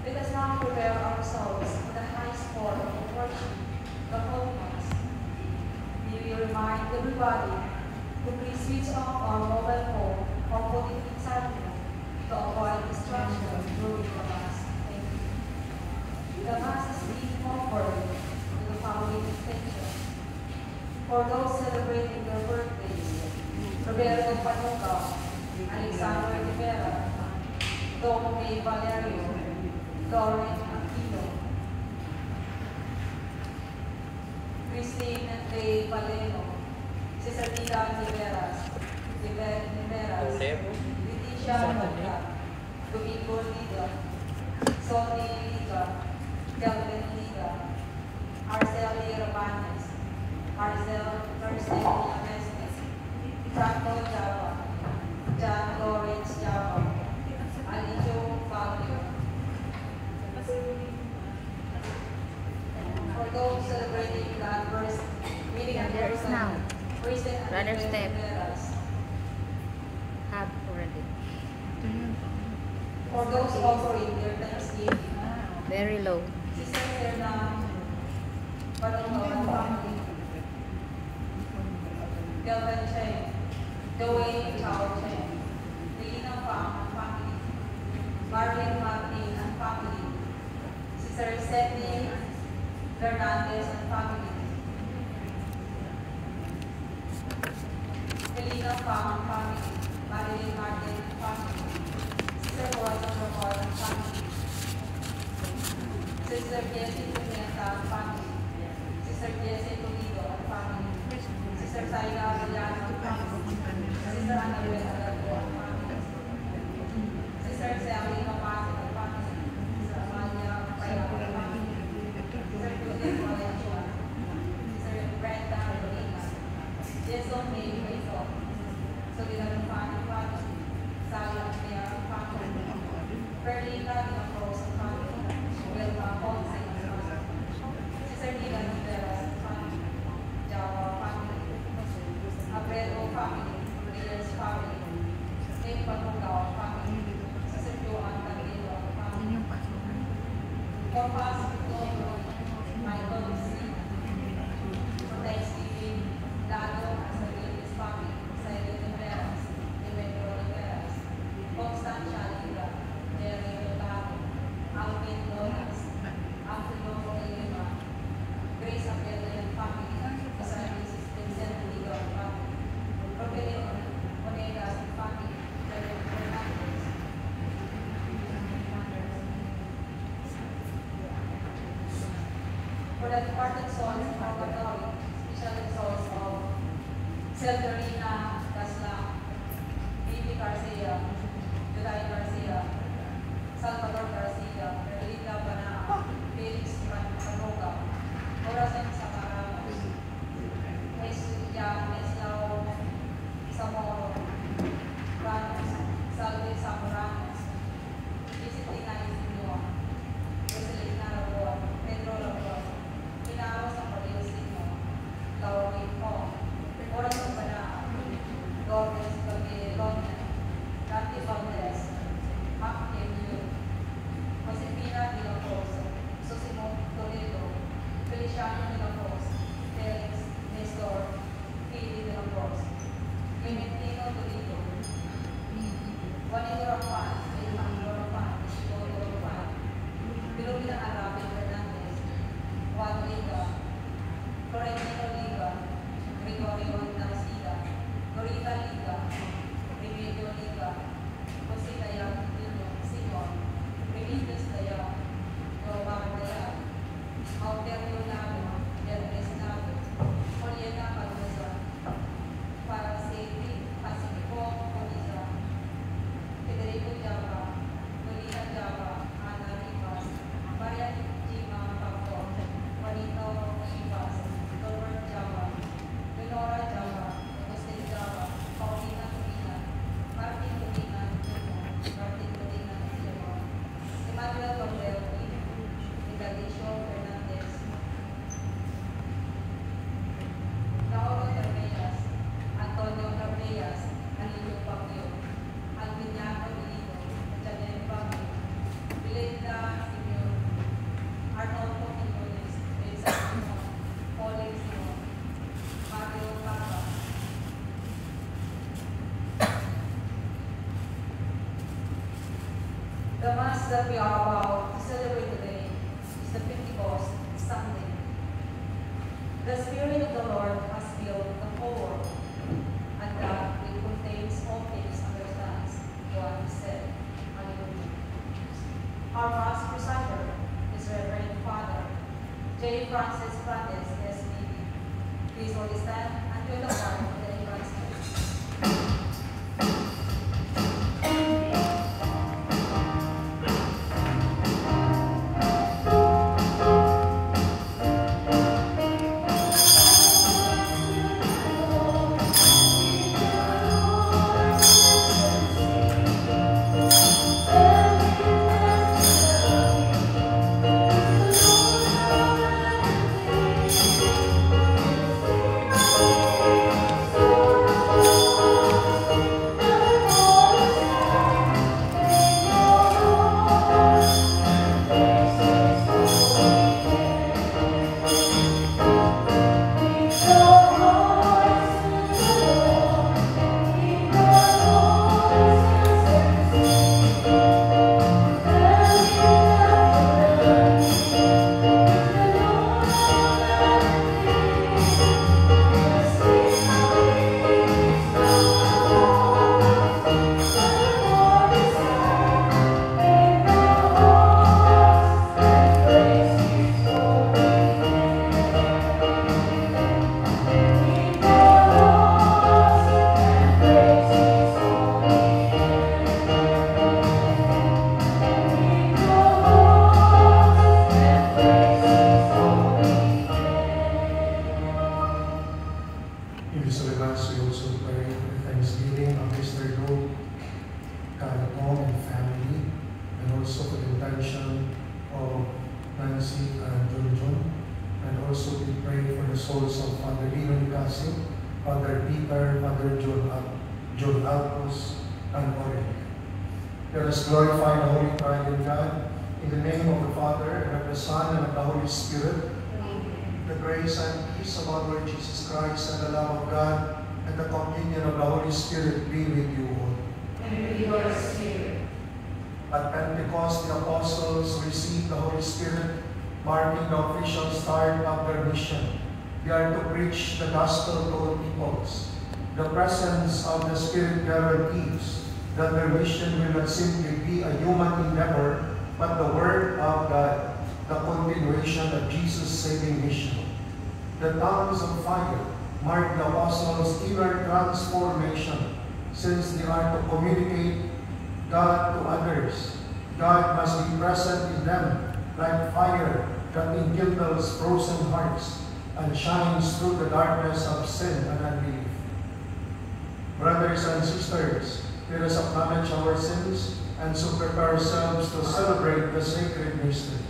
Let us now prepare ourselves for the high sport of worship, the Holy Mass. We will remind everybody to please switch off our mobile phone or put it in silent to avoid distraction during the Mass. Thank you. The Mass is being offered with the following intention. For those celebrating their birthdays, Roberto Panuca, Alexander Rivera, Don A. Valerio, Lauren Aquino, Christine De Valeno, Cesarina Niveras, Leticia Moca, Domingo Liga, Sonny Liga, Kelvin Liga, Arceli Rabanes, Marcel Thursday Mesnes, Franco Java, John Lawrence Java, Alijo Fabio. For those celebrating the anniversary, There is now. recent Runner step. anniversaries. Have already. For those offering their Thanksgiving, Very low. Sister Serna Panungo and family, Kelvin Cheng, Dwayne Chao Cheng, Lina Pham and family, Marlene Martin and family, Sister Sydney Fernandez and family, Helena Pham and family, Marilyn Martin and family, Sister Rosa Rojas and family, Sister Jessie Pimenta and family, Sister Jessie Toledo and family, Sister Saida Arellano and family, Sister Annabel Alarco and family, Sister Sally Mapato and family, Sister Amalia Payao and family, Sister Judith Valencia, Sister Brenda Rodriguez, Jason May Rachel, Solidar and family, Sally Apnea and family, Perlita de la Cruz and family, Wilma Ponce and family, Sister Nina Niveras and family, Java family, Abrego family, Reyes family, Nick Panugao family, Sister Joanne Candelo and family, Corpus Lolo, Michael C. For Thanksgiving, Lalo Azaril's family, Silent Niveras, Demetrio Niveras, Constancia Liga, Jerry Delgado, Alvin Loras, Antonio Lima, Grace Abella and family, Casaris Vincent Liga and family, Rogelio Monegas and family, Derek Fernandez. For the departed souls in purgatory, special souls of Celterina Gasla, Bibi Garcia, Juday Garcia, Salvador Garcia, Erlinda Bana, Felix Panoga, Corazon Samaramos, Estudian Eslao Zamoro, Ramos, Salve Zamoramos, Disciplina Isinio, Joselina Labor, Pedro Labor, Pinaro Sampario Sino, Laurin Mo, Corazon Bana, Lourdes Babilonia, Randy Valdez, Mark Emilio, Josefina de la Cruz, Sosimo Toledo, Feliciano de la Cruz, Felix Nestor, Philly de la Cruz, Clementino Toledo, Juanito Rapan, Alejandro Rapan, Isidoro Rapan, Pilomina Arabe Fernandez, Juan Liga, Florentino Liga, Gregorio Narcida, Dorita Liga, Remedio Liga, Jose Dayang Dino, Simon, Benitez Dayang, Romar Dayang, Auterio Lamo, Hermes Nado, Juliana Palmosa, Paraceti, Pacifico Coniza, Federico Java, Molina Java, Ana Rivas, Maria Jima Paco, Juanito Rivas, Robert Mass that we are about to celebrate today is the Pentecost Sunday. The Spirit of the Lord has filled the whole world, and that it contains all things understands what is said. Hallelujah. Our Mass presider is Reverend Father J. Francis Francis, SBD. Please all stand and join the choir for the Eucharist. In this Mass, we also pray for the thanksgiving of Mr. Luke, Calipong and family, and also for the intention of Nancy and Junjun. And also we pray for the souls of Father Lino Nicasio, Father Peter, Father John Alpos, and Oric. Let us glorify the Holy Triune God, in the name of the Father, and of the Son, and of the Holy Spirit. The grace and peace of our Lord Jesus Christ and the love of God and the communion of the Holy Spirit be with you all. And with your spirit. At Pentecost, the apostles received the Holy Spirit, marking the official start of their mission. They are to preach the gospel to all peoples. The presence of the Spirit guarantees that their mission will not simply be a human endeavor, but the Word of God, the continuation of Jesus' saving mission. The tongues of fire mark the apostles' inner transformation, since they are to communicate God to others. God must be present in them like fire that enkindles frozen hearts and shines through the darkness of sin and unbelief. Brothers and sisters, let us acknowledge our sins and so prepare ourselves to celebrate the sacred mysteries.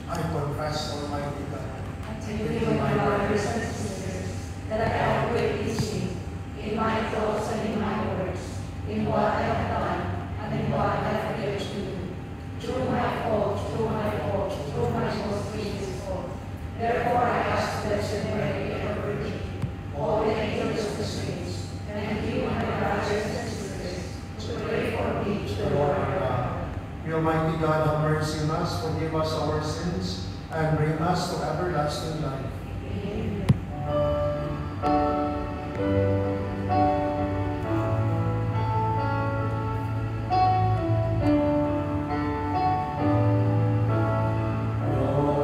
I confess, Almighty God, To you, my brothers and sisters, that I have greatly sinned in my thoughts and in my words, in what I have done and in what I have failed to do. Through my fault, through my most grievous fault. Therefore I ask Blessed Mary, ever Virgin, all the angels of the saints, and you, my brothers and sisters, to pray for me to the Lord our God. May Almighty God have mercy on us, forgive us our sins, and bring us to everlasting life. Amen. Lord,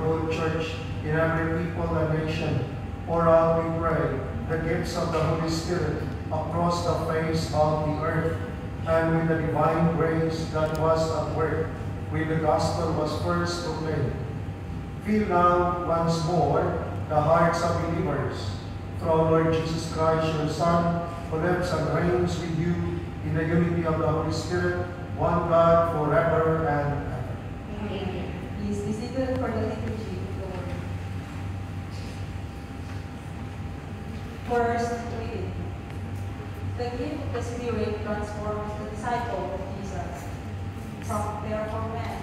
whole church in every people and nation. Pour out, we pray, the gifts of the Holy Spirit across the face of the earth, and with the divine grace that was at work when the gospel was first proclaimed. Fill now once more the hearts of believers through our Lord Jesus Christ, your Son, who lives and reigns with you in the unity of the Holy Spirit, one God, forever and ever. Amen. Please be seated for the liturgy of the word. First reading. The gift of the Spirit transforms the disciple of Jesus. From therefore men,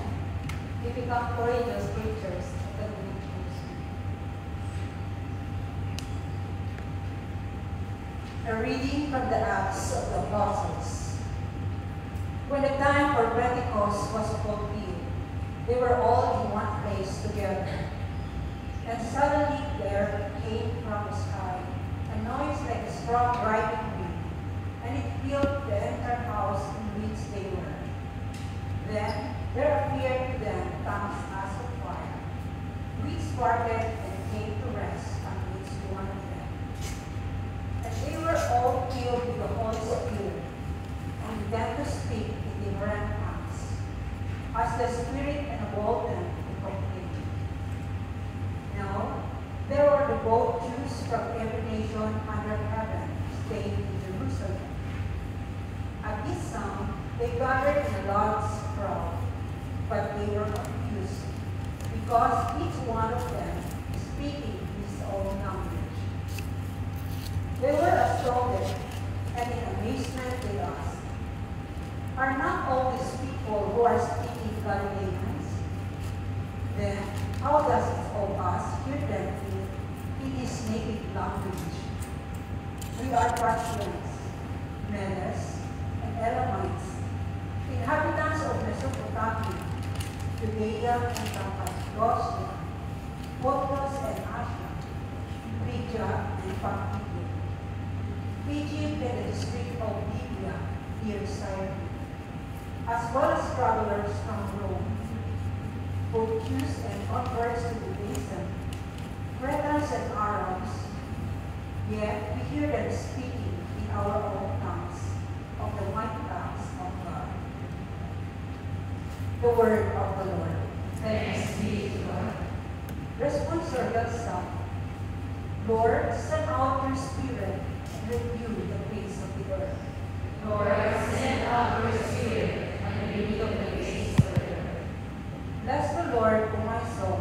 they become courageous preachers of the good news. A reading from the Acts of the Apostles. When the time for Pentecost was fulfilled, they were all in one place together. And suddenly there came from the sky a noise like a strong driving wind, and it filled the entire house in which they were. Then there appeared to them tongues as of fire, which parted and came to rest on each one of them. And they were all filled with the Holy Spirit, and began to speak in different tongues, as the Spirit enabled them to proclaim. Now there were both Jews from every nation under heaven staying in Jerusalem. At this sound, they gathered in a large crowd, but they were confused, because each one of them speaking his own language. They were astounded, and in amazement they asked, "Are not all these people who are speaking Galileans? Then how does each of us hear them in his native language? We are Parthians, Medes, and Elamites, inhabitants of Mesopotamia, Judea and Cappadocia, Pontus and Asia, Phrygia and Pamphylia, Egypt and the district of Libya near Cyrene, as well as travelers from Rome, both Jews and converts to Judaism, Cretans and Arabs. Yet we hear them speaking in our own tongues of the mighty acts of God." The word of the Lord. Thanks be to God. Responsorial Psalm. Lord, send out your Spirit and renew the face of the earth. Lord, send out your Spirit and renew the face of the earth. Bless the Lord, O my soul.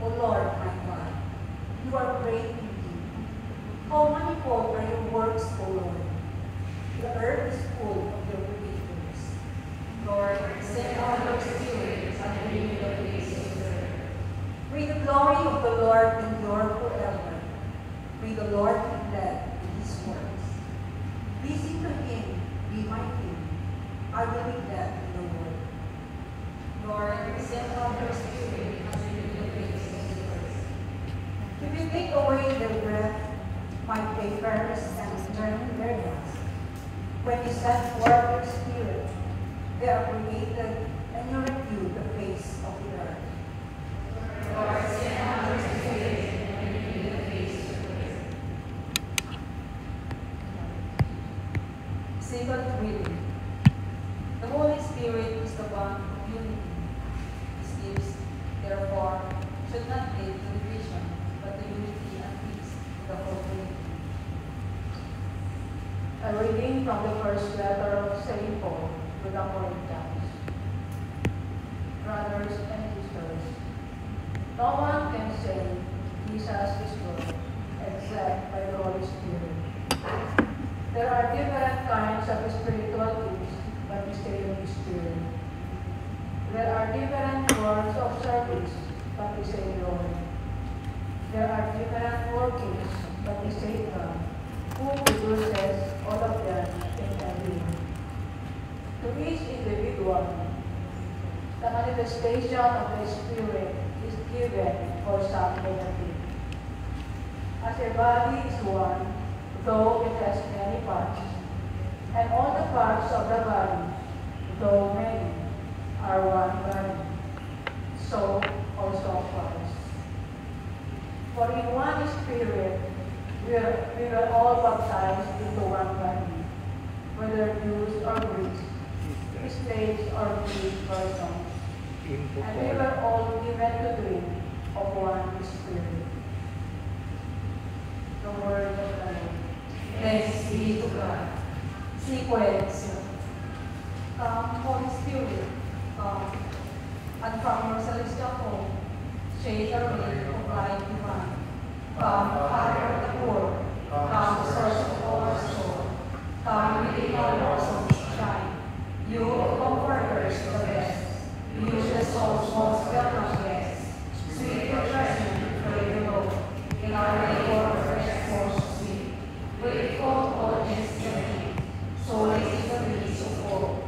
O Lord, my God, you are great indeed. How manifold are your works, O Lord. The earth is full of your creatures. Lord, send out your Spirit and renew the face of the earth. May the glory of the Lord endure forever. May the Lord be glad in his works. Listen to him, be my king. I will be glad in the Lord. Lord, send out your Spirit and renew the face of the earth. If you take away their breath, my papers and turn their dust. When you send forth your Spirit, they are created, and you renew the face of the earth. Lord, send out your Spirit and renew the face of the earth. Second reading. The Holy Spirit is the bond of unity. His gifts, therefore, should not lead to division, but to unity and peace in the whole community. A reading from the first letter of St. Paul to the Corinthians. Brothers and sisters, no one can say Jesus is Lord except by the Holy Spirit. There are different kinds of spiritual gifts, but the same Spirit. There are different forms of service, but the same Lord. There are different workings, but the same God, who produces all of them in everyone. To each individual, the manifestation of the Spirit is given for some benefit. As a body is one, though it has many parts, and all the parts of the body, though many, are one body, so also Christ. For in one Spirit we were all baptized into one body, whether Jews or Greeks, slaves or free persons, and we were all given to drink of one Spirit. The word of the Lord. Thanks be to God. Sequence. Come, Holy Spirit, come, and from your celestial home, shade the ray of light divine. Come, Father of the poor, come, source of all our soul. Come, within our bosoms shine. You, comforters, the best. You, the soul's most welcome guest. Sweet refreshment, pray below. In our labor, fresh force sweet. Grateful audience the king. So lazy the breeze of hope.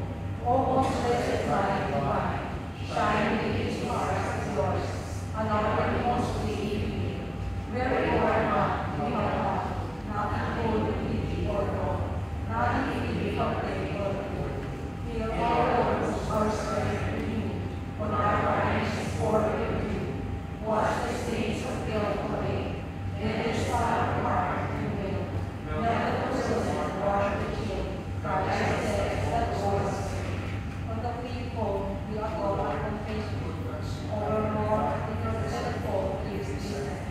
O most blessed light divine, shine with his heart as yours, and our most evening. Where you are not, we are not in good, pity, or wrong, not in pity, complaint, or good. Heal our wounds, our strength renewed, on our righteous for you. Wash the stains of guilt away, cleanse our heart and will. Melt the prison, wash the chill, Christ said that was on the free fold, we are all our confession. Overlord, the merciful gives Jesus.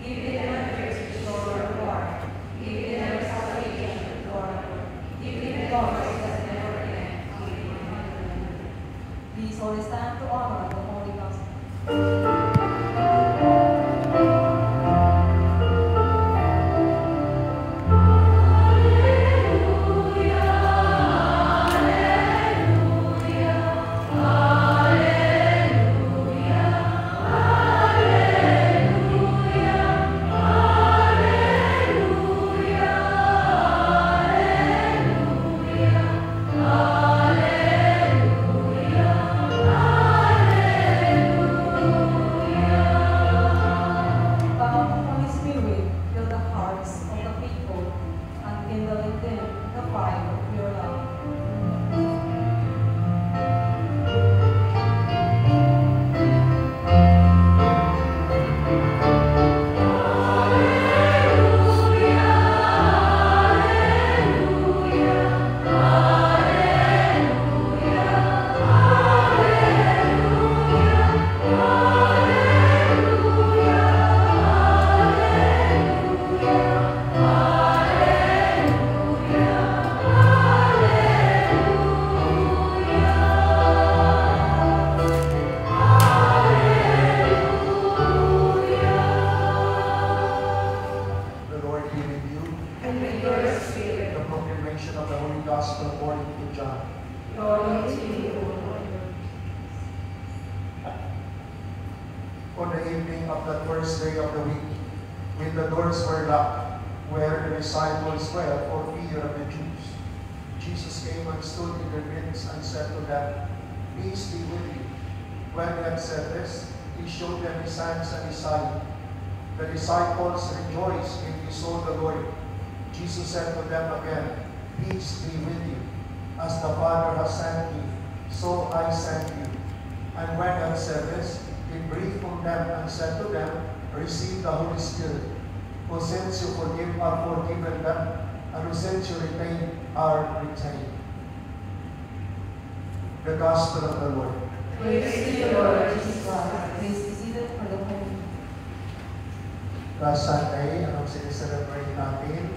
Give them a grace to show your reward. Give them salvation to Lord. Give them glory that never end. Amen. Please all stand to honor the Holy Gospel. On the evening of the first day of the week, when the doors were locked, where the disciples were for fear of the Jews, Jesus came and stood in their midst and said to them, "Peace be with you." When he had said this, he showed them his hands and his side. The disciples rejoiced when they saw the Lord. Jesus said to them again, "Peace be with you. As the Father has sent me, so I send you." And when he had said this, he breathed on them and said to them, "Receive the Holy Spirit. Who since you forgive are forgiven them, and who since you retain are retained." The Gospel of the Lord. Praise to you, Lord Jesus Christ. Please be seated for the holy. Last Sunday, anong sineselebrate natin?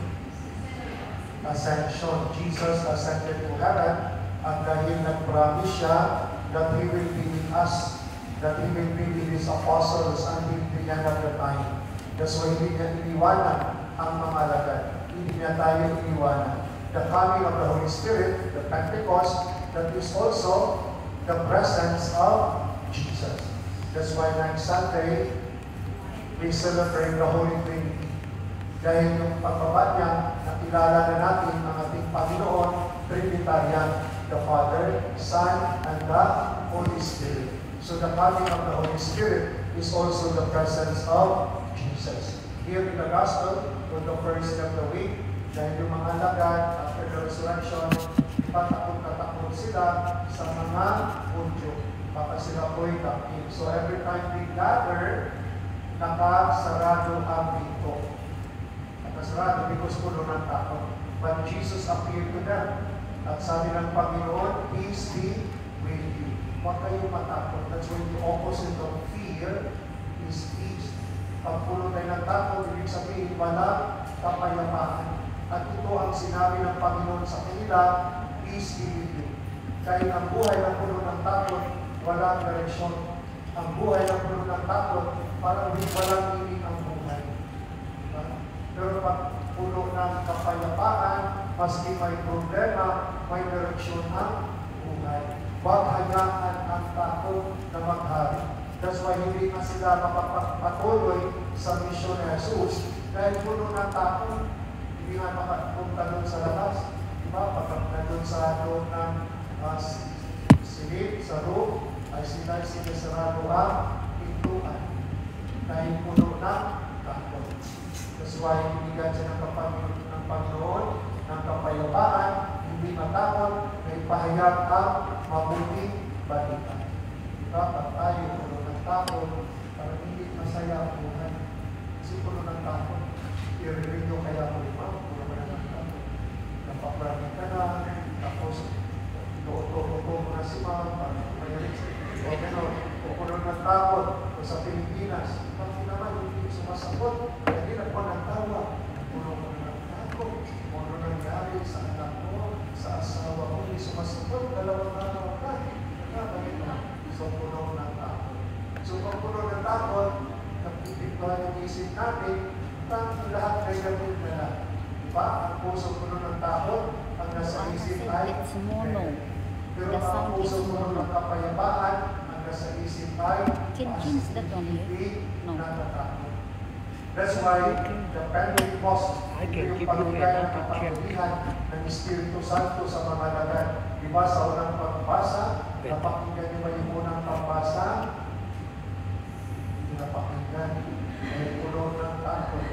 Ascension. Jesus ascended to heaven, at dahil nag-promise siya that He will be with us, that He will be with His apostles until the end of the time. That's why hindi niya iniwanan ang mga alagad. Hindi niya tayo iniwanan. The coming of the Holy Spirit, the Pentecost, that is also the presence of Jesus. That's why next Sunday, we celebrate the Holy Trinity. Dahil yung pagbaba niya, nakilala na natin ang ating Panginoon, Trinitarian, the Father, Son, and the Holy Spirit. So the coming of the Holy Spirit is also the presence of Jesus. Here in the Gospel, on the first of the week, dahil yung mga alagad, after the resurrection, patakot-katakot sila sa mga Hudyo. Baka sila po'y captive. So every time we gather, nakasarado ang pinto. Nakasarado because puno ng takot. But Jesus appeared to them. At sabi ng Panginoon, peace be with you. Huwag kayong matakot. That's why the opposite of fear is peace. Pag puno tayo ng takot, ibig sabihin, wala kapayapaan. At ito ang sinabi ng Panginoon sa kanila, peace be with you. Dahil ang buhay na puno ng takot, walang direksyon. Ang buhay na puno ng takot, parang walang meaning ang buhay. Diba? Pero pag puno ng kapayapaan, maski may problema, may direksyon ang buhay. Huwag hayaan ang takot na maghari. That's why hindi na sila mapapatuloy sa misyon ni Jesus. Dahil puno ng takot, hindi nga makapunta doon sa labas. Diba? Pagpunta doon sa loob ng silid, sa room, ay sila sinasarado ang pintuan. Dahil puno ng takot. That's why binigyan siya ng Panginoon ng kapayapaan, hindi matakot, may pahayag ang mabuting balita. Diba? Pag tayo puno ng takot, para hindi masaya ang buhay. Kasi puno ng takot. I-review nyo kaya po ito, puno ka ng takot. Napapraning ka na, tapos ito-ito mo na si ma'am, mayalit. O gano'n, o puno ng takot, o sa Pilipinas, bakit naman hindi sumasagot, hindi na po nagtawa. Puno ka ng takot, puno nangyari sa anak mo, sa asawa mo, hindi sumasagot, dalawang araw ka. So, puno ng takot. So, kung puno ng takot, napipigtuhan yung isip natin, lahat negative na lang. Diba? Ang puso puno ng takot, ang nasa isip ay It's mono. pero The ang sound is puso puno ng mono. kapayapaan, ang nasa isip ay Can change that one here? hindi No. natatakot. That's why the Pentecost, I can yung give you pagbigay ng another gem. kapangyarihan ng Espiritu Santo sa mga lagan. Diba sa unang pagbasa, napakinggan niyo ba yung unang pagbasa? Hindi napakinggan. Ay puno ng takot.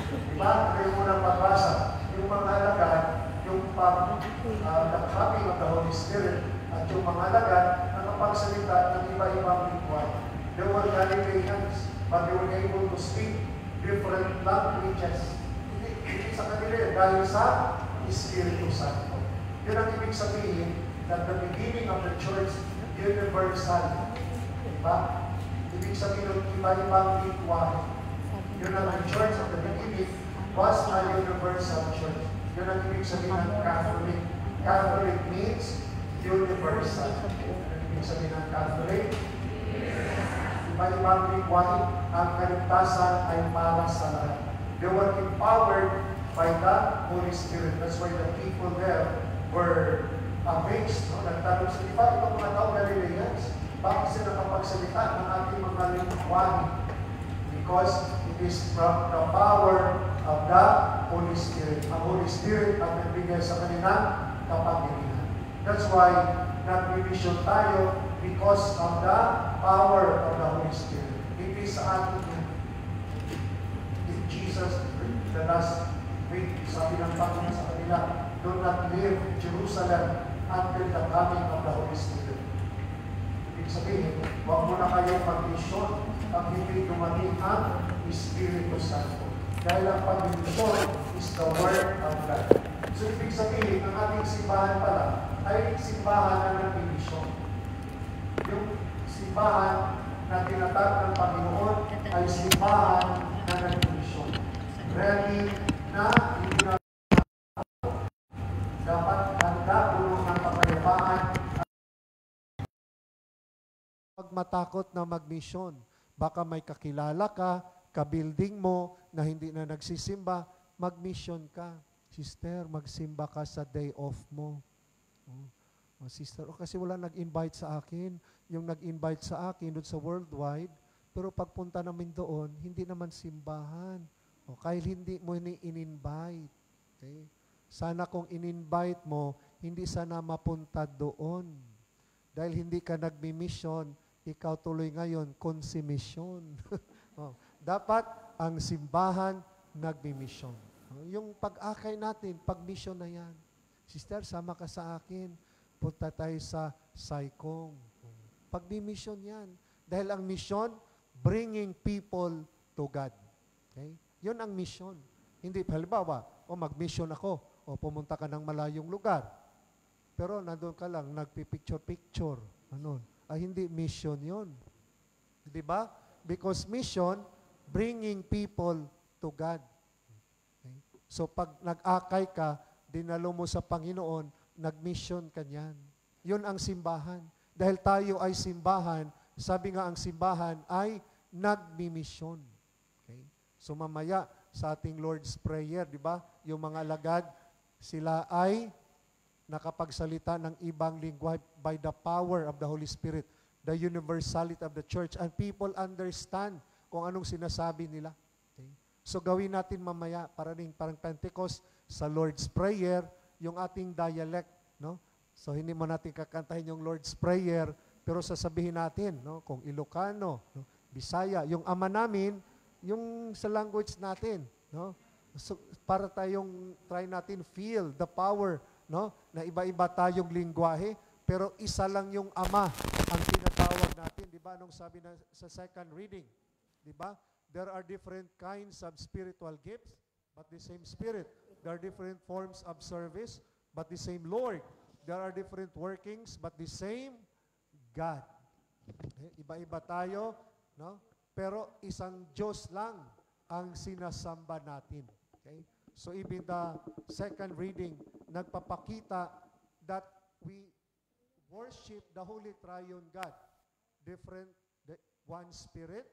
Diba? Ito yung unang pagbasa. Yung mga alagad, yung the coming of the Holy Spirit, at yung mga alagad, nakapagsalita ng iba-ibang lingwahe. They were Galileans, but they were able to speak different languages. Hindi sa kanila dahil sa Espiritu Santo. Yun ang ibig sabihin that the beginning of the church, universal. Diba? Ibig sabihin ng iba-ibang lingwahe. Yun ang the church of the beginning was a universal church. Yun ang ibig sabihin ng Catholic. Catholic means universal. Ang ibig sabihin ng Catholic, iba-ibang lingwahe, ang kaligtasan ay para sa lahat. They were empowered by the Holy Spirit. That's why the people there were amazed. No? Nagtanong sila, iba itong mga tao Galileans, bakit sila nakapagsalita ng ating mga lingwahe? Because it is from the power of the Holy Spirit. Ang Holy Spirit ang nagbigay sa kanilang kapangyarihan. That's why nag-mission tayo because of the power of the Holy Spirit. It is sa atin yan. If Jesus, the last week, sabi ng Panginoon sa kanila, do not leave Jerusalem until the coming of the Holy Spirit. Ibig sabihin, huwag mo na kayong mag-mission pag hindi dumating ang Espiritu Santo. Dahil ang pag-mission is the Word of God. So, ibig sabihin, ang ating simbahan pala ay simbahan na nag-mission. Yung simbahan na tinatag ng Panginoon ay simbahan na nag-mission. Ready na hindi na dapat handa puno ng kapayapaan. Pag matakot na mag-mission, baka may kakilala ka, ka-building mo na hindi na nagsisimba, mag-mission ka. Sister, magsimba ka sa day off mo. Sister, kasi wala nag-invite sa akin. Yung nag-invite sa akin doon sa worldwide, pero pagpunta namin doon, hindi naman simbahan. Kahit hindi mo in-invite. Okay? Sana kung in-invite mo, hindi sana mapunta doon. Dahil hindi ka nagmi-mission, ikaw tuloy ngayon, konsumisyon. Dapat ang simbahan nagmi-mission. Yung pag-akay natin, pag-mission na yan. Sister, sama ka sa akin. Punta tayo sa Saikong. Pag-mission yan. Dahil ang mission, bringing people to God. Okay? Yun ang mission. Hindi, halimbawa, mag-mission ako, o pumunta ka ng malayong lugar. Pero nandun ka lang, nagpipicture-picture. Ano? Hindi mission yun. Di ba? Because mission, bringing people to God. Okay? So pag nag-akay ka, dinalo mo sa Panginoon, nag-mission ka niyan. Yun ang simbahan. Dahil tayo ay simbahan, sabi nga ang simbahan ay nagmi-mission. Okay? So mamaya sa ating Lord's Prayer, di ba? Yung mga alagad, sila ay nakapagsalita ng ibang lingwa by the power of the Holy Spirit, the universality of the church, and people understand kung anong sinasabi nila. Okay? So gawin natin mamaya, parang Pentecost, sa Lord's Prayer, yung ating dialect, no? So hindi mo natin kakantahin yung Lord's Prayer, pero sasabihin natin, no, kung Ilocano, no, Bisaya, yung ama namin, yung sa language natin, no? So para tayong try natin feel the power, no, na iba-iba tayong lingwahe, pero isa lang yung ama ang tinatawag natin, di ba? Anong sabi na sa second reading, di ba? There are different kinds of spiritual gifts, but the same Spirit. There are different forms of service, but the same Lord. There are different workings, but the same God. Okay? Iba-iba tayo, no? Pero isang Diyos lang ang sinasamba natin. Okay? So even the second reading, nagpapakita that we worship the Holy Triune God. Different, one Spirit,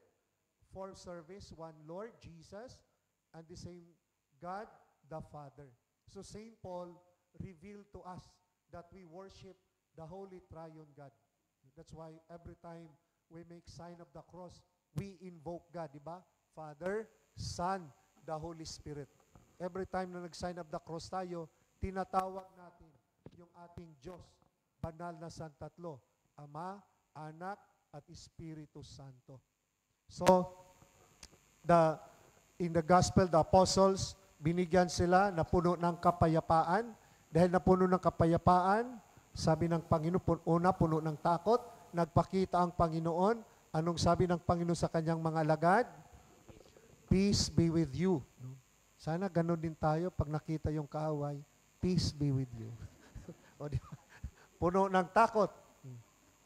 for service, one Lord, Jesus, and the same God, the Father. So St. Paul revealed to us that we worship the Holy Triune God. That's why every time we make sign of the cross, we invoke God, di ba? Father, Son, the Holy Spirit. Every time na nag-sign of the cross tayo, tinatawag natin yung ating Diyos, banal na Santatlo, Ama, Anak, at Espiritu Santo. So, in the Gospel, the Apostles, binigyan sila na puno ng kapayapaan. Dahil napuno ng kapayapaan, sabi ng Panginoon, una, puno ng takot, nagpakita ang Panginoon. Anong sabi ng Panginoon sa kanyang mga alagad? Peace be with you. Sana ganun din tayo pag nakita yung kaaway. Peace be with you. O, di ba? Puno ng takot.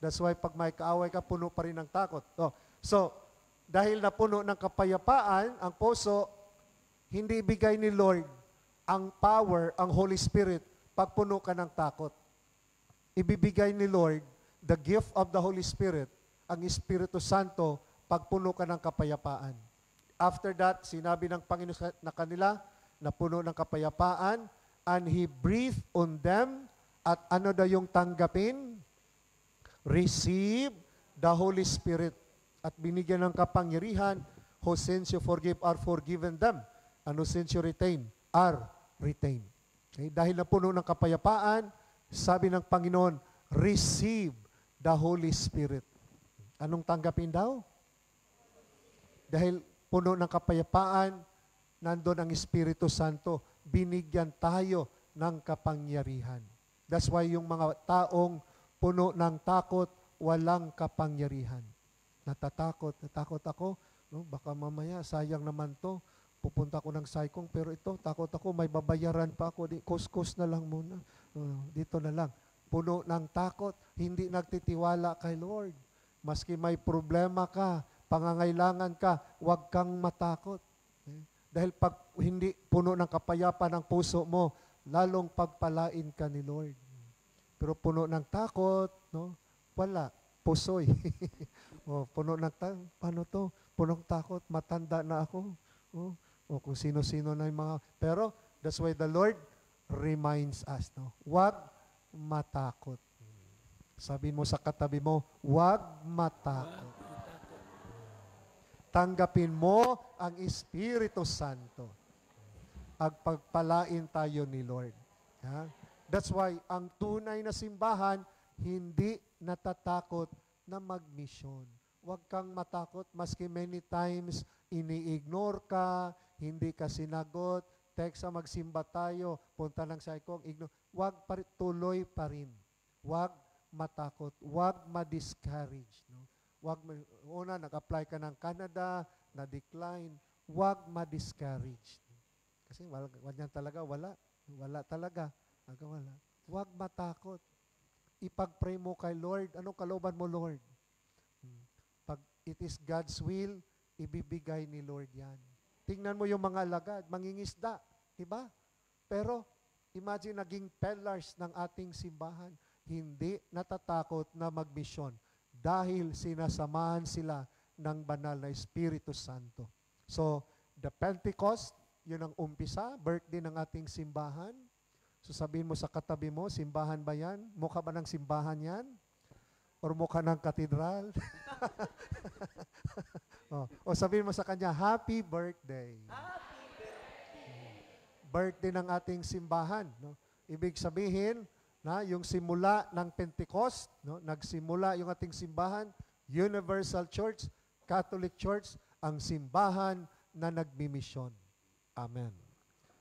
That's why pag may kaaway ka, puno pa rin ng takot. So, dahil napuno ng kapayapaan, ang puso, hindi bigay ni Lord ang power, ang Holy Spirit, pag puno ka ng takot. Ibibigay ni Lord the gift of the Holy Spirit, ang Espiritu Santo, pag puno ka ng kapayapaan. After that, sinabi ng Panginoon na kanila, na puno ng kapayapaan, and He breathed on them, at ano daw yung tanggapin? Receive the Holy Spirit. At binigyan ng kapangyarihan, whose sins you forgive are forgiven them, and whose sins you retain are retained. Okay? Dahil napuno ng kapayapaan, sabi ng Panginoon, receive the Holy Spirit. Anong tanggapin daw? Dahil puno ng kapayapaan, nandun ang Espiritu Santo, binigyan tayo ng kapangyarihan. That's why yung mga taong puno ng takot, walang kapangyarihan. Natakot ako, no? Baka mamaya, sayang naman to, pupunta ko ng saikong, pero ito, takot ako, may babayaran pa ako, kuskus na lang muna, dito na lang. Puno ng takot, hindi nagtitiwala kay Lord. Maski may problema ka, pangangailangan ka, huwag kang matakot. Okay? Dahil pag hindi puno ng kapayapaan ang puso mo, lalong pagpalain ka ni Lord. Pero puno ng takot, no? Wala, pusoy. Puno ng takot, paano to? Punong takot, matanda na ako. O kung sino-sino na yung mga... Pero, that's why the Lord reminds us, no? Huwag matakot. Sabi mo sa katabi mo, huwag matakot. Tanggapin mo ang Espiritu Santo. Pagpalain tayo ni Lord. Ha? That's why, ang tunay na simbahan, hindi natatakot na mag-mission. Huwag kang matakot, maski many times ini-ignore ka, hindi ka sinagot, text sa magsimba tayo, punta ng saikong, ignore. Huwag tuloy pa rin. Huwag matakot. Huwag ma-discourage. No? Una, nag-apply ka ng Canada, na-decline, huwag ma-discourage. Kasi ganyan talaga, wala. Wala talaga. Wala. Huwag matakot. Ipag-pray mo kay Lord. Anong kalooban mo, Lord? Pag it is God's will, ibibigay ni Lord yan. Tingnan mo yung mga alagad, mangingisda. Diba? Pero, imagine naging pillars ng ating simbahan. Hindi natatakot na magmisyon dahil sinasamahan sila ng banal na Espiritu Santo. So, the Pentecost, yun ang umpisa, birthday ng ating simbahan. So sabihin mo sa katabi mo, simbahan ba yan? Mukha ba ng simbahan yan? Or mukha ng katedral? O sabihin mo sa kanya, happy birthday. Happy birthday. Birthday ng ating simbahan. No? Ibig sabihin, na yung simula ng Pentecost, no? Nagsimula yung ating simbahan, Universal Church, Catholic Church, ang simbahan na nagmimisyon. Amen.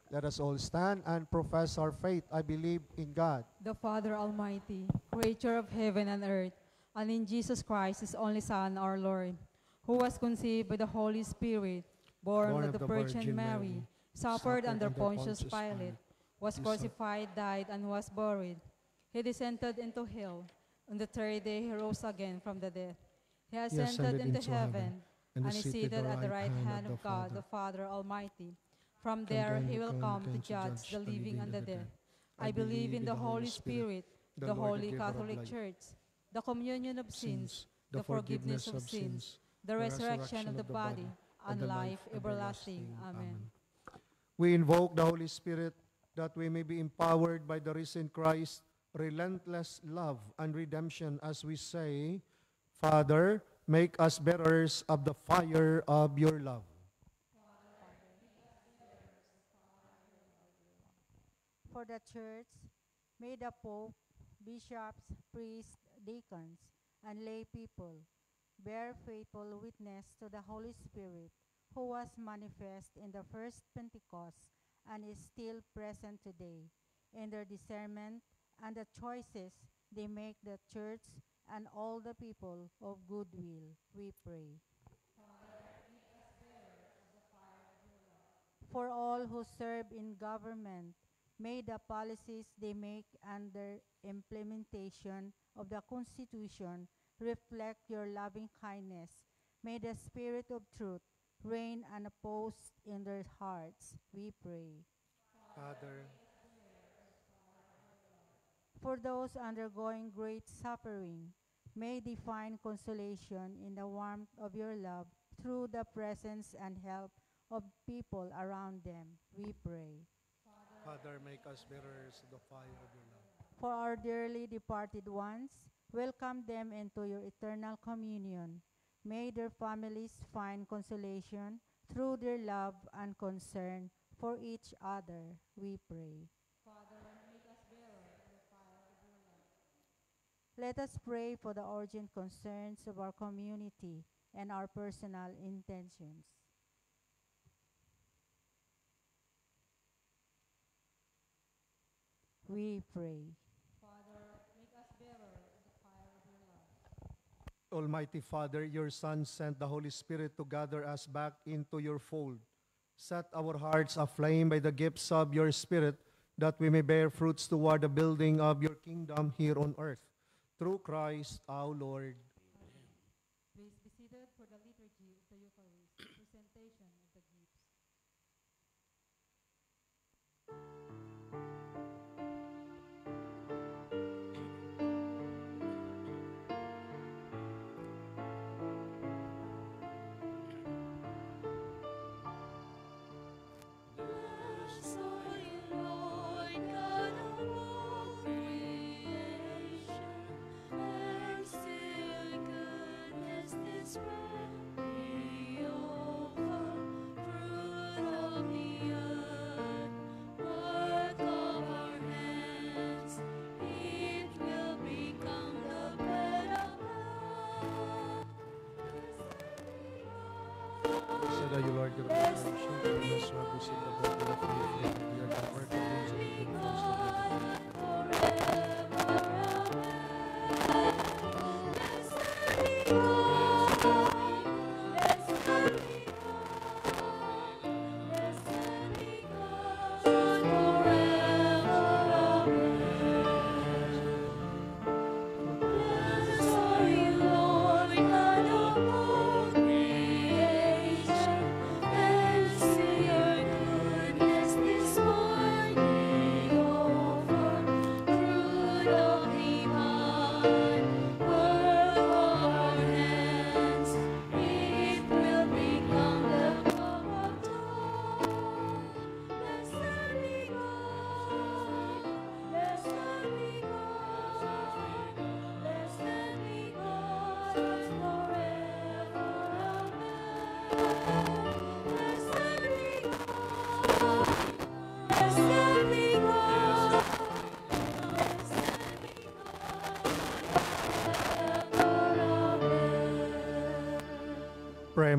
Let us all stand and profess our faith. I believe in God, The Father Almighty, creator of heaven and earth, and in Jesus Christ, His only Son, our Lord, who was conceived by the Holy Spirit, born of the Virgin Mary, suffered under Pontius Pilate, was crucified, died, and was buried. He descended into hell. On the third day, He rose again from the dead. He ascended into heaven, and is seated at the right hand of God, the Father Almighty. From there, He will come to judge the living and the dead. I believe in the Holy Spirit, the Holy Catholic Church, the communion of sins, the forgiveness of sins, the resurrection of the body, and life everlasting. Amen. we invoke the Holy Spirit that we may be empowered by the risen Christ, relentless love and redemption as we say, Father, make us bearers of the fire of your love. For the Church, may the Pope, bishops, priests, deacons, and lay people bear faithful witness to the Holy Spirit, who was manifest in the first Pentecost and is still present today, in their discernment and the choices they make the Church and all the people of goodwill, we pray. For all who serve in government, may the policies they make and their implementation of the Constitution reflect your loving kindness. May the Spirit of truth reign unopposed in their hearts, we pray. Father, For those undergoing great suffering, may they find consolation in the warmth of your love through the presence and help of people around them, we pray. Father, make us bearers of the fire of your love. For our dearly departed ones, welcome them into your eternal communion. May their families find consolation through their love and concern for each other, we pray. Father, make us bearers of the fire of your love. Let us pray for the urgent concerns of our community and our personal intentions. We pray. Father, make us bearers of the fire of your love. Almighty Father, your Son sent the Holy Spirit to gather us back into your fold. Set our hearts aflame by the gifts of your Spirit, that we may bear fruits toward the building of your kingdom here on earth. Through Christ our Lord. Please be seated for the liturgy of the Eucharist, presentation of the gifts. Blessed are you, Lord, God of creation, and blessed are we see the birth of faith, we are the work of those who have been conceived.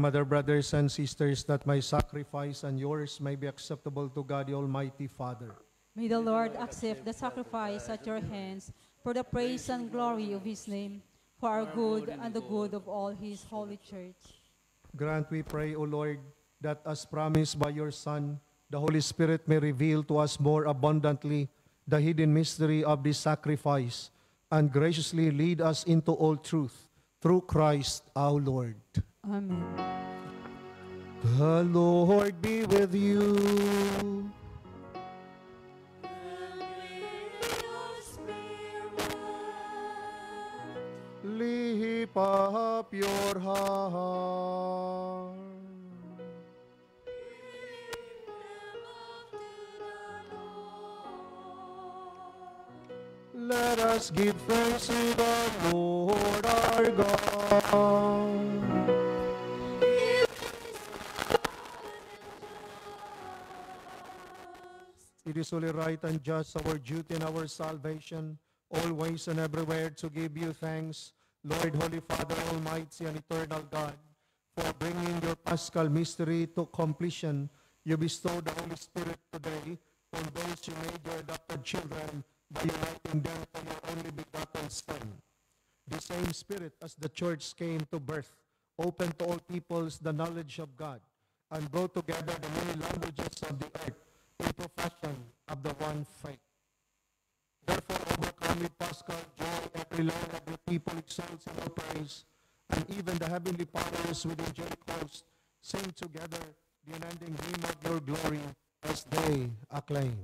my dear brothers and sisters, that my sacrifice and yours may be acceptable to God the Almighty Father. May the Lord accept the sacrifice at your hands for the praise and glory of his name, for our good and the good of all his holy church. Grant, we pray, O Lord, that as promised by your Son, the Holy Spirit may reveal to us more abundantly the hidden mystery of this sacrifice and graciously lead us into all truth through Christ our Lord. Amen. The Lord be with you. Lift up your heart. Let us give thanks to the Lord our God. It is only right and just, our duty and our salvation, always and everywhere to give you thanks, Lord, Holy Father, Almighty and Eternal God, for bringing your Paschal mystery to completion. You bestowed the Holy Spirit today on those you made your adopted children by uniting them to your only begotten Son. The same Spirit as the Church came to birth, opened to all peoples the knowledge of God, and brought together the many languages of the earth in profession of the one faith. Therefore, overcome with Paschal joy, every land of the people exalts in your praise, and even the heavenly powers with angelic hosts sing together the unending hymn of your glory as they acclaim.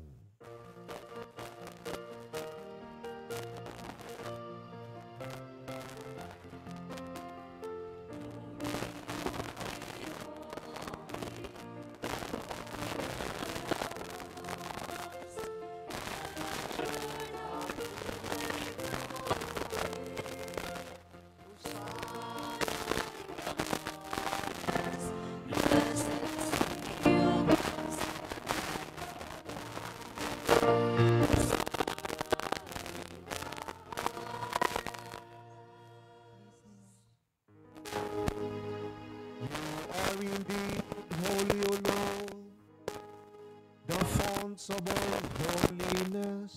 Indeed, holy, O Lord, the founts of all holiness.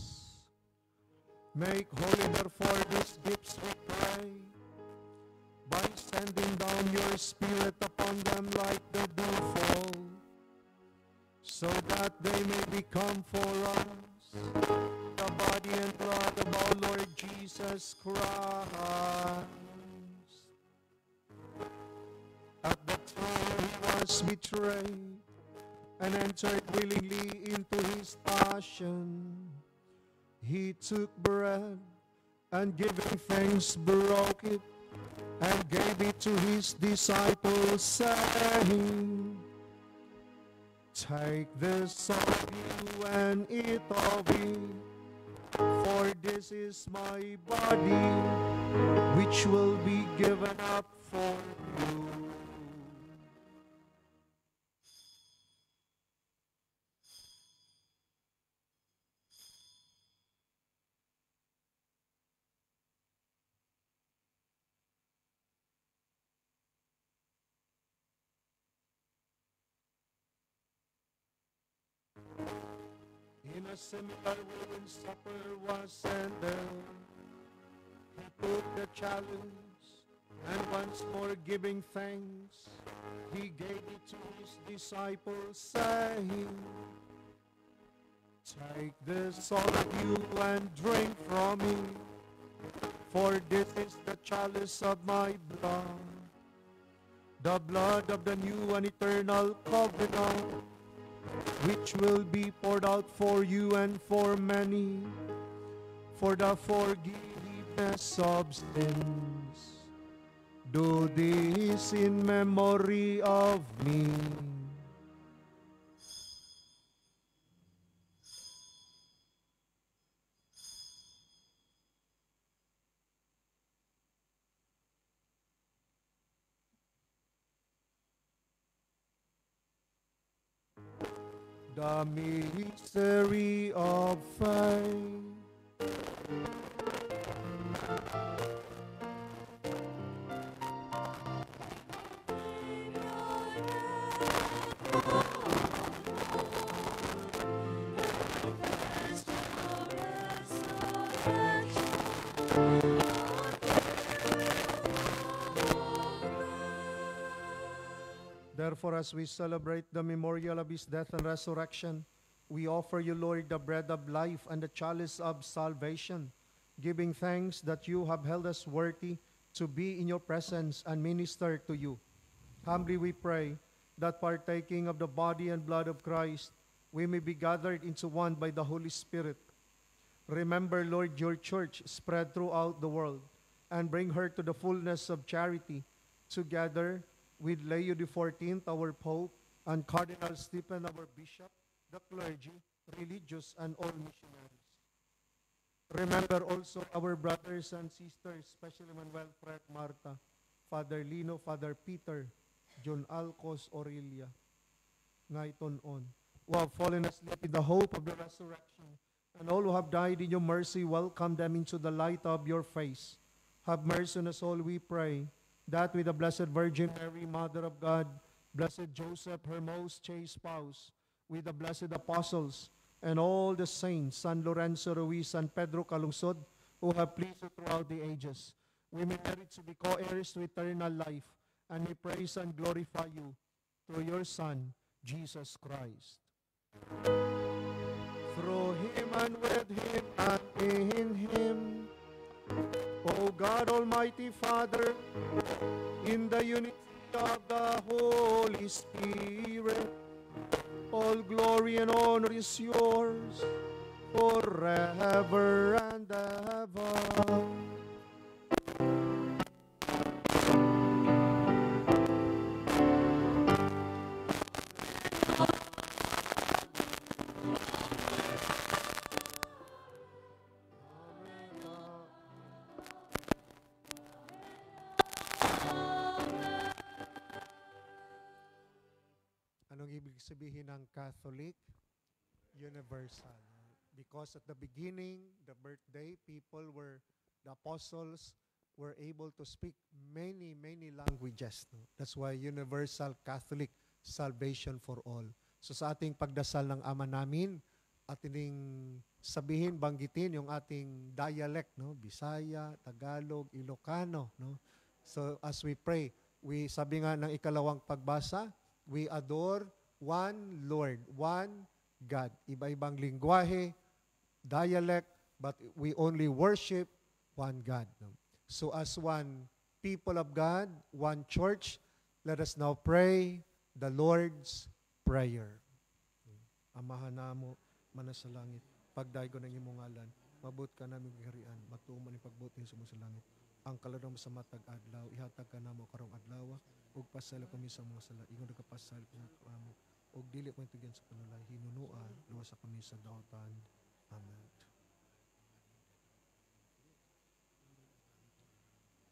Make holy, therefore, these gifts, we pray, by sending down your Spirit upon them like the dewfall, so that they may become for us the body and blood of our Lord Jesus Christ. At the time he was betrayed and entered willingly into his passion, he took bread and giving thanks broke it and gave it to his disciples, saying, Take this of you and eat of it, for this is my body, which will be given up for you. In a similar way, when supper was ended, he took the chalice, and once more giving thanks, he gave it to his disciples, saying, Take this, all of you, and drink from it, for this is the chalice of my blood, the blood of the new and eternal covenant, which will be poured out for you and for many, for the forgiveness of sins. Do this in memory of me. The mystery of faith. Therefore, as we celebrate the memorial of his death and resurrection, we offer you, Lord, the bread of life and the chalice of salvation, giving thanks that you have held us worthy to be in your presence and minister to you. Humbly we pray that partaking of the body and blood of Christ, we may be gathered into one by the Holy Spirit. Remember, Lord, your church spread throughout the world, and bring her to the fullness of charity, together with Leo XIV, our Pope, and Cardinal Stephen, our Bishop, the clergy, religious, and all missionaries. Remember also our brothers and sisters, especially Manuel, Fred, Marta, Father Lino, Father Peter, John Alcos, Aurelia, Ngaiton on, who have fallen asleep in the hope of the resurrection, and all who have died in your mercy, welcome them into the light of your face. Have mercy on us all, we pray, that with the Blessed Virgin Mary, Mother of God, Blessed Joseph, her most chaste spouse, with the blessed apostles, and all the saints, San Lorenzo Ruiz, San Pedro Calungsod, who have pleased you throughout the ages, we may merit to be co-heirs to eternal life, and we praise and glorify you through your Son, Jesus Christ. Through him and with him and in him, O God, Almighty Father, in the unity of the Holy Spirit, all glory and honor is yours forever and ever. Anong ibig sabihin ng Catholic? Universal. Because at the beginning, the birthday, the apostles were able to speak many languages. No? That's why universal Catholic salvation for all. So sa ating pagdasal ng Ama namin, ating sabihin, banggitin yung ating dialect, no? Bisaya, Tagalog, Ilocano. No? So as we pray, sabi nga ng ikalawang pagbasa, we adore one Lord, one God. Iba-ibang lingwahe, dialect, but we only worship one God. So as one people of God, one church, let us now pray the Lord's Prayer. Amahan namo, manas sa langit, pagdayo ng imong ngalan, mabot ka namin kaharian, matuman ni pagbuti sa mo sa langit. Ang kaladong sa matag adlaw, ihatag ka namo karong adlaw, ug pasala kami sa mga sala, ingon nagapasal sa kamo, ug dili ko tugyan sa panulay, hinunua, luwas sa kami sa daotan. Amen.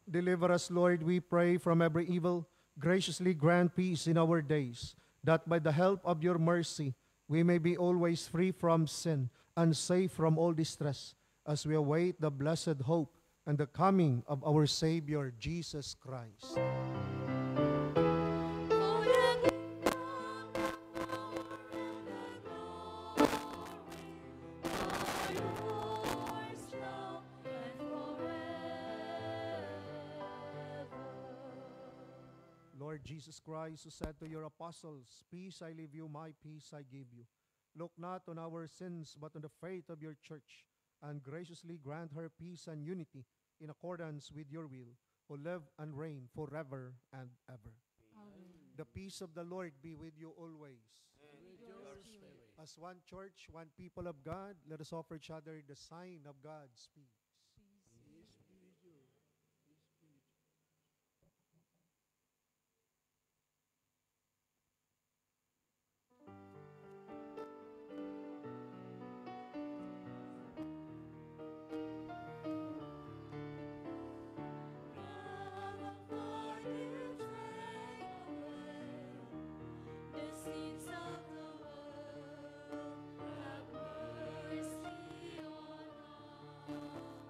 Deliver us, Lord, we pray, from every evil. Graciously grant peace in our days, that by the help of your mercy, we may be always free from sin and safe from all distress, as we await the blessed hope and the coming of our Savior, Jesus Christ. Lord Jesus Christ, who said to your apostles, "Peace I leave you, my peace I give you. Look not on our sins, but on the faith of your church, and graciously grant her peace and unity in accordance with your will, who live and reign forever and ever." Amen. The peace of the Lord be with you always. And with your spirit. As one church, one people of God, let us offer each other the sign of God's peace. Peace be with you. Peace be with you. Have mercy on us.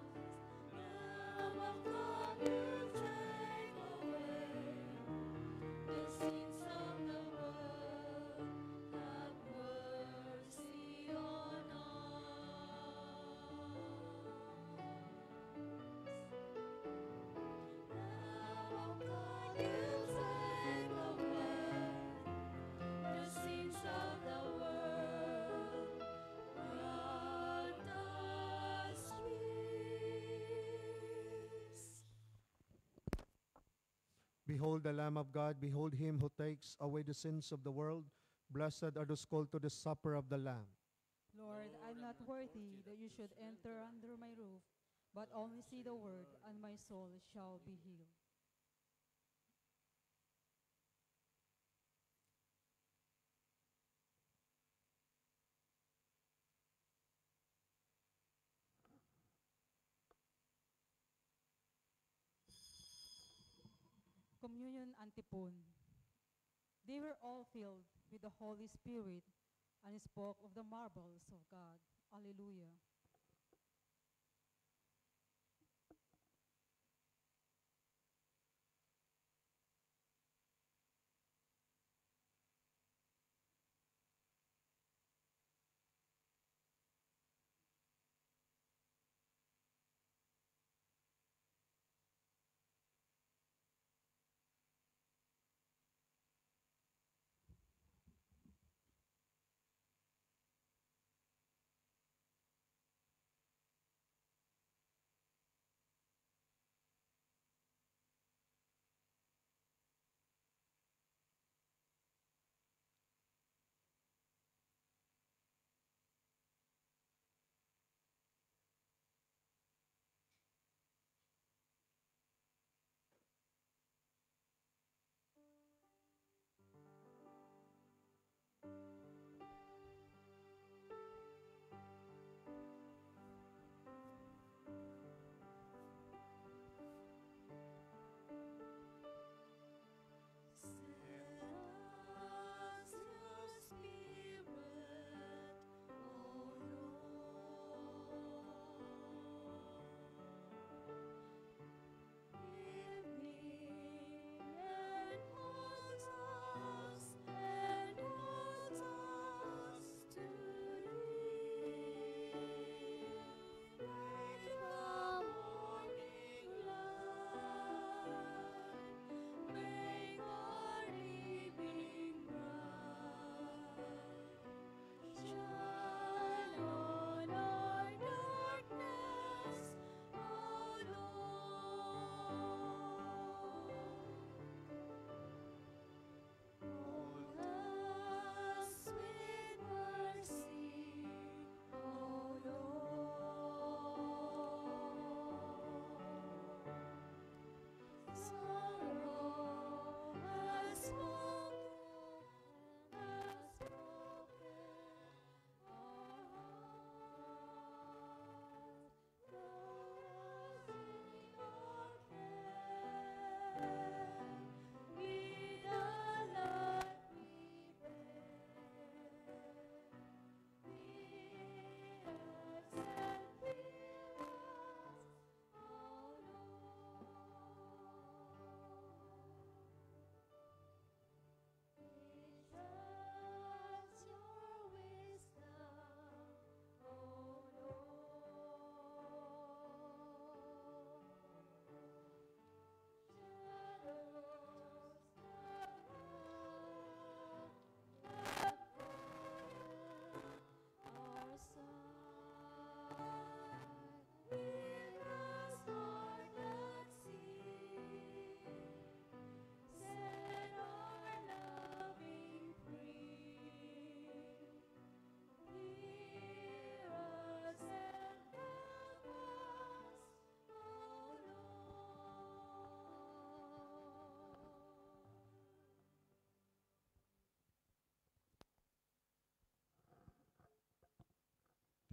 Behold the Lamb of God, behold him who takes away the sins of the world. Blessed are those called to the supper of the Lamb. Lord, I'm not worthy that you should enter under my roof, but only say the word, and my soul shall be healed. Communion Antiphon. They were all filled with the Holy Spirit and spoke of the marvels of God. Alleluia.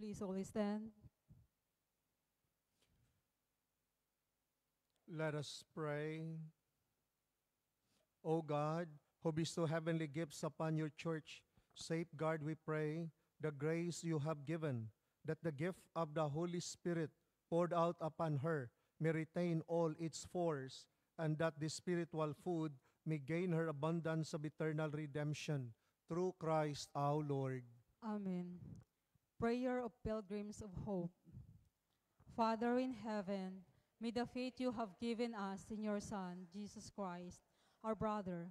Please all stand. Let us pray. O God, who bestow heavenly gifts upon your church, safeguard, we pray, the grace you have given, that the gift of the Holy Spirit poured out upon her may retain all its force, and that the spiritual food may gain her abundance of eternal redemption through Christ our Lord. Amen. Prayer of Pilgrims of Hope. Father in heaven, may the faith you have given us in your Son, Jesus Christ, our brother,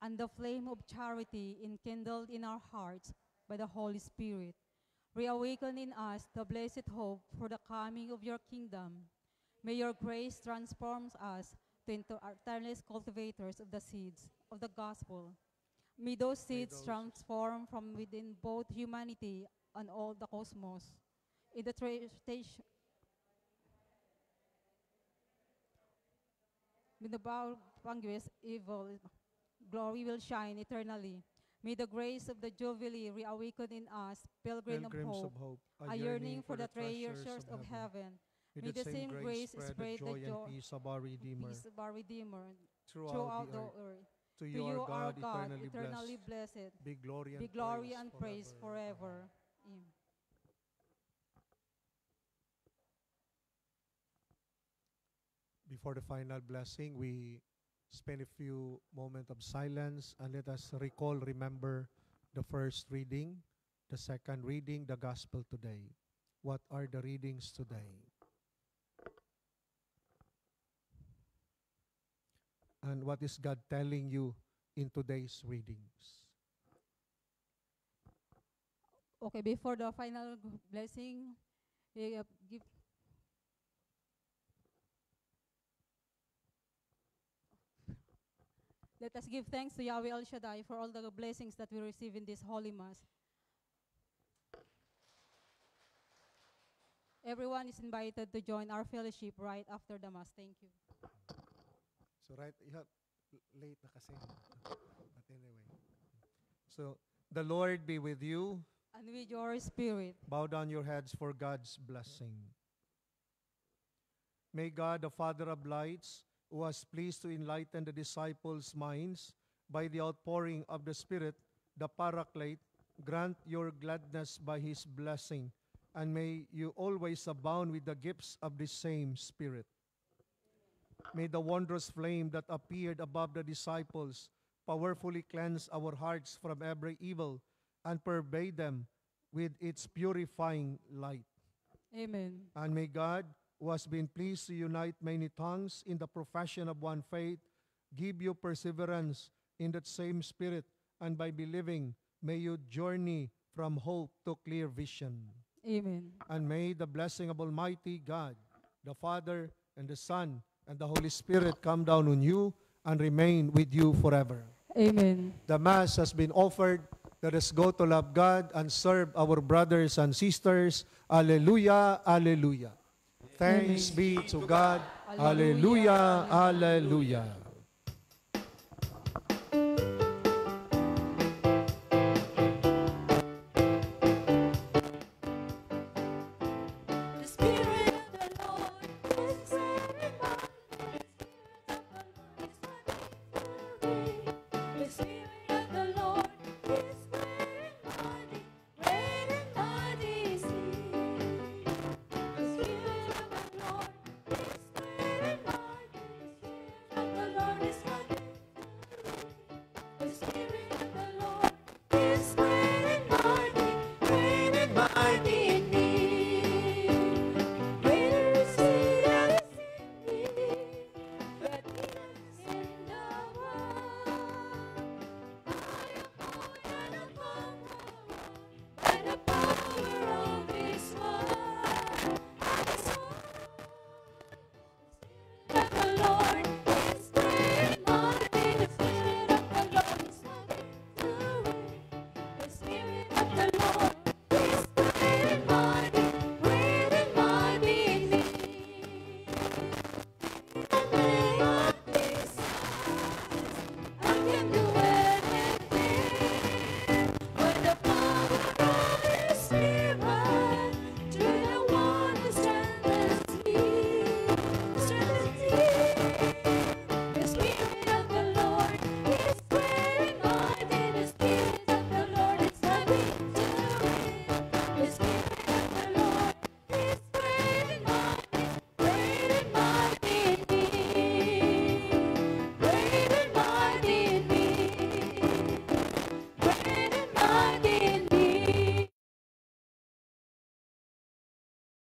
and the flame of charity enkindled in our hearts by the Holy Spirit, reawaken in us the blessed hope for the coming of your kingdom. May your grace transform us are tireless cultivators of the seeds of the gospel. May those seeds transform from within both humanity and all the cosmos. In the with the vanquished evil, glory will shine eternally. May the grace of the Jubilee reawaken in us, pilgrims of hope, a yearning for the treasures of heaven. May the same grace spread the joy and peace of our Redeemer peace of our Redeemer throughout the earth. To you, our God, eternally blessed, Be glory be glory and praise forever. Amen. Before the final blessing, we spend a few moments of silence and let us recall, remember the first reading, the second reading, the gospel today. What are the readings today? And what is God telling you in today's readings? Okay, before the final blessing, we give. Let us give thanks to Yahweh El Shaddai for all the blessings that we receive in this Holy Mass. Everyone is invited to join our fellowship right after the Mass. Thank you. So right, you have late na kasi. But anyway. So, the Lord be with you. And with your spirit. Bow down your heads for God's blessing. May God, the Father of lights, who was pleased to enlighten the disciples' minds by the outpouring of the Spirit, the Paraclete, grant your gladness by His blessing, and may you always abound with the gifts of the same Spirit. May the wondrous flame that appeared above the disciples powerfully cleanse our hearts from every evil and pervade them with its purifying light. Amen. And may God, who has been pleased to unite many tongues in the profession of one faith, give you perseverance in that same Spirit, and by believing, may you journey from hope to clear vision. Amen. And may the blessing of Almighty God, the Father, and the Son, and the Holy Spirit come down on you and remain with you forever. Amen. The Mass has been offered. Let us go to love God and serve our brothers and sisters. Alleluia, alleluia. Thanks be to God. Alleluia, alleluia.